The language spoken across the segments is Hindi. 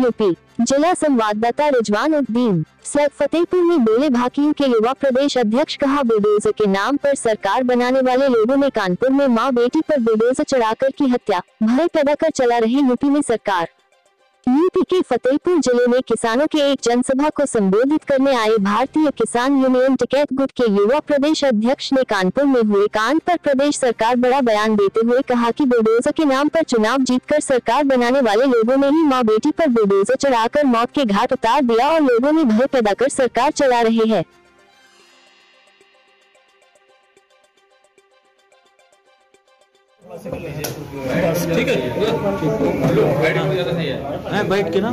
यूपी। जिला संवाददाता रिजवान उद्दीन फतेहपुर में बोले भाकियू के युवा प्रदेश अध्यक्ष, कहा बुलडोजर के नाम पर सरकार बनाने वाले लोगों ने कानपुर में मां बेटी पर बुलडोजर चढ़ाकर की हत्या, भय पैदा कर चला रहे यूपी में सरकार। यूपी के फतेहपुर जिले में किसानों के एक जनसभा को संबोधित करने आए भारतीय किसान यूनियन टिकैत गुट के युवा प्रदेश अध्यक्ष ने कानपुर में हुए कांड पर प्रदेश सरकार बड़ा बयान देते हुए कहा कि बुलडोजर के नाम पर चुनाव जीतकर सरकार बनाने वाले लोगों ने ही मां बेटी पर बुलडोजर चढ़ाकर मौत के घाट उतार दिया और लोगों में भय पैदा कर सरकार चला रहे हैं। ठीक है, बैठ के ना।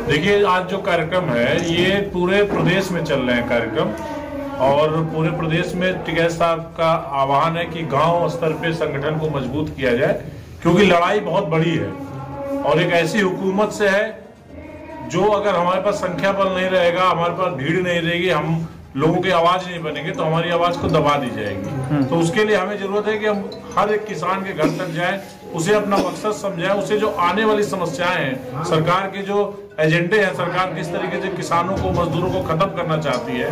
देखिए, आज जो कार्यक्रम है ये पूरे प्रदेश में चल रहे हैं कार्यक्रम, और पूरे प्रदेश में टिकैत साहब का आह्वान है कि गांव स्तर पे संगठन को मजबूत किया जाए, क्योंकि लड़ाई बहुत बड़ी है और एक ऐसी हुकूमत से है जो अगर हमारे पास संख्या बल नहीं रहेगा, हमारे पास भीड़ नहीं रहेगी, हम लोगों की आवाज नहीं बनेंगे तो हमारी आवाज को दबा दी जाएगी। तो उसके लिए हमें जरूरत है कि हम हर एक किसान के घर तक जाएं, उसे अपना मकसद समझाएं, उसे जो आने वाली समस्याएं हैं, सरकार के जो एजेंडे हैं, सरकार किस तरीके से किसानों को, मजदूरों को खत्म करना चाहती है,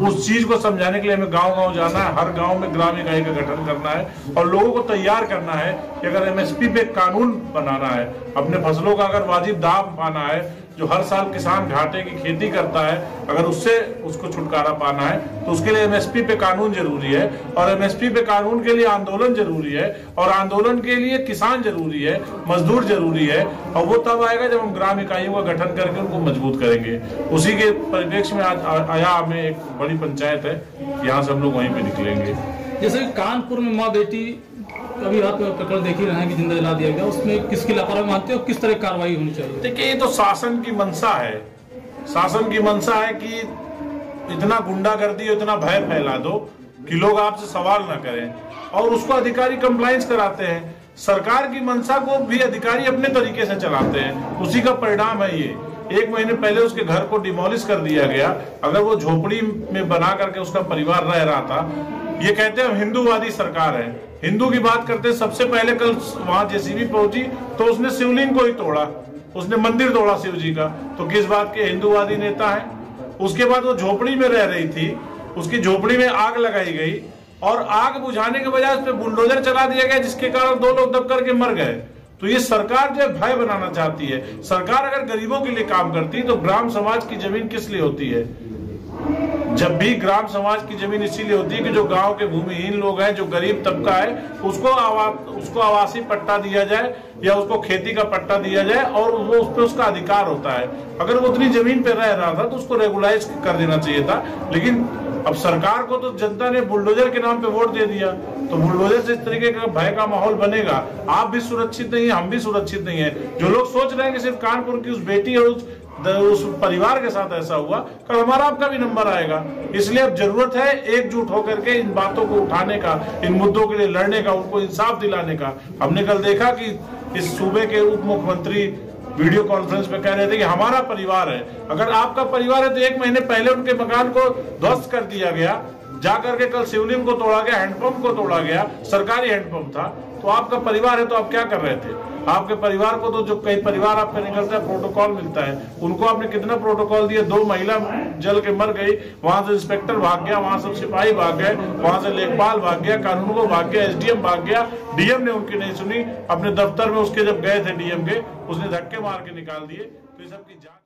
उस चीज को समझाने के लिए हमें गांव-गांव जाना है। हर गांव में ग्राम इकाई का गठन करना है और लोगों को तैयार करना है कि अगर एमएसपी पे कानून बनाना है, अपने फसलों का अगर वाजिब दाम पाना है, जो हर साल किसान घाटे की खेती करता है, अगर उससे उसको छुटकारा पाना है तो उसके लिए एमएसपी पे कानून जरूरी है, और एमएसपी पे कानून के लिए आंदोलन जरूरी है, और आंदोलन के लिए किसान जरूरी है, मजदूर जरूरी है, और वो तब आएगा जब हम ग्राम इकाइयों का गठन करके उनको मजबूत करेंगे। उसी के परिप्रेक्ष्य में आज आया हमें एक बड़ी पंचायत है, यहाँ से हम लोग वहीं पे निकलेंगे। जैसे कानपुर में माँ बेटी अभी आप प्रकरण देख ही रहे हैं कि जिंदा जला दिया गया, उसमें किसकी लापरवाही मानते हो, किस तरह की कार्रवाई होनी चाहिए? देखिए, ये तो शासन की मंशा है, शासन की मंशा है कि इतना गुंडागर्दी, इतना भय फैला दो कि लोग आपसे सवाल ना करें, और उसको अधिकारी कंप्लायंस कराते हैं। सरकार की मंशा को भी अधिकारी अपने तरीके से चलाते हैं, उसी का परिणाम है ये। 1 महीने पहले उसके घर को डिमोलिश कर दिया गया। अगर वो झोपड़ी में बना करके उसका परिवार रह रहा था, ये कहते हैं हम हिंदूवादी सरकार है, हिंदू की बात करते हैं। सबसे पहले कल वहां जेसीबी पहुंची तो उसने शिवलिंग को ही तोड़ा, उसने मंदिर तोड़ा शिव जी का, तो किस बात के हिंदूवादी नेता है? उसके बाद वो झोपड़ी में रह रही थी, उसकी झोपड़ी में आग लगाई गई, और आग बुझाने के बजाय उस पर बुलडोजर चला दिया गया, जिसके कारण 2 लोग दब करके मर गए। तो ये सरकार जो भय बनाना चाहती है। सरकार अगर गरीबों के लिए काम करती तो ग्राम समाज की जमीन किस लिए होती है? जब भी ग्राम समाज की जमीन इसीलिए होती है कि जो गांव के भूमिहीन लोग हैं, जो गरीब तबका है, उसको आवासीय पट्टा दिया जाए या उसको खेती का पट्टा दिया जाए, और वो उस पर उसका अधिकार होता है। अगर वो उतनी जमीन पे रह रहा था तो उसको रेगुलाइज कर देना चाहिए था। लेकिन अब सरकार को तो जनता ने बुलडोजर के नाम पे वोट दे दिया, तो बुलडोजर से इस तरीके का भय का माहौल बनेगा। आप भी सुरक्षित नहीं है, हम भी सुरक्षित नहीं है। जो लोग सोच रहे हैं कि सिर्फ कानपुर की उस बेटी और उस परिवार के साथ ऐसा हुआ, कल हमारा आपका भी नंबर आएगा। इसलिए अब जरूरत है एकजुट होकर के इन बातों को उठाने का, इन मुद्दों के लिए लड़ने का, उनको इंसाफ दिलाने का। हमने कल देखा कि इस सूबे के उप मुख्यमंत्री वीडियो कॉन्फ्रेंस पे कह रहे थे कि हमारा परिवार है। अगर आपका परिवार है तो 1 महीने पहले उनके मकान को ध्वस्त कर दिया गया, जाकर के कल शिवलिंग को तोड़ा गया, हैंडपंप को तोड़ा गया, सरकारी हैंडपंप था। तो आपका परिवार है तो आप क्या कर रहे थे? आपके परिवार को तो जो कई परिवार आपका निकलता है प्रोटोकॉल मिलता है, उनको आपने कितना प्रोटोकॉल दिया? 2 महिला जल के मर गई, वहां से इंस्पेक्टर भाग गया, वहां से सिपाही भाग गए, वहां से लेखपाल भाग गया, कानून को भाग गया, एसडीएम भाग गया, डीएम ने उनकी नहीं सुनी। अपने दफ्तर में उसके जब गए थे डीएम के, उसने धक्के मार के निकाल दिए। तो ये सब की जांच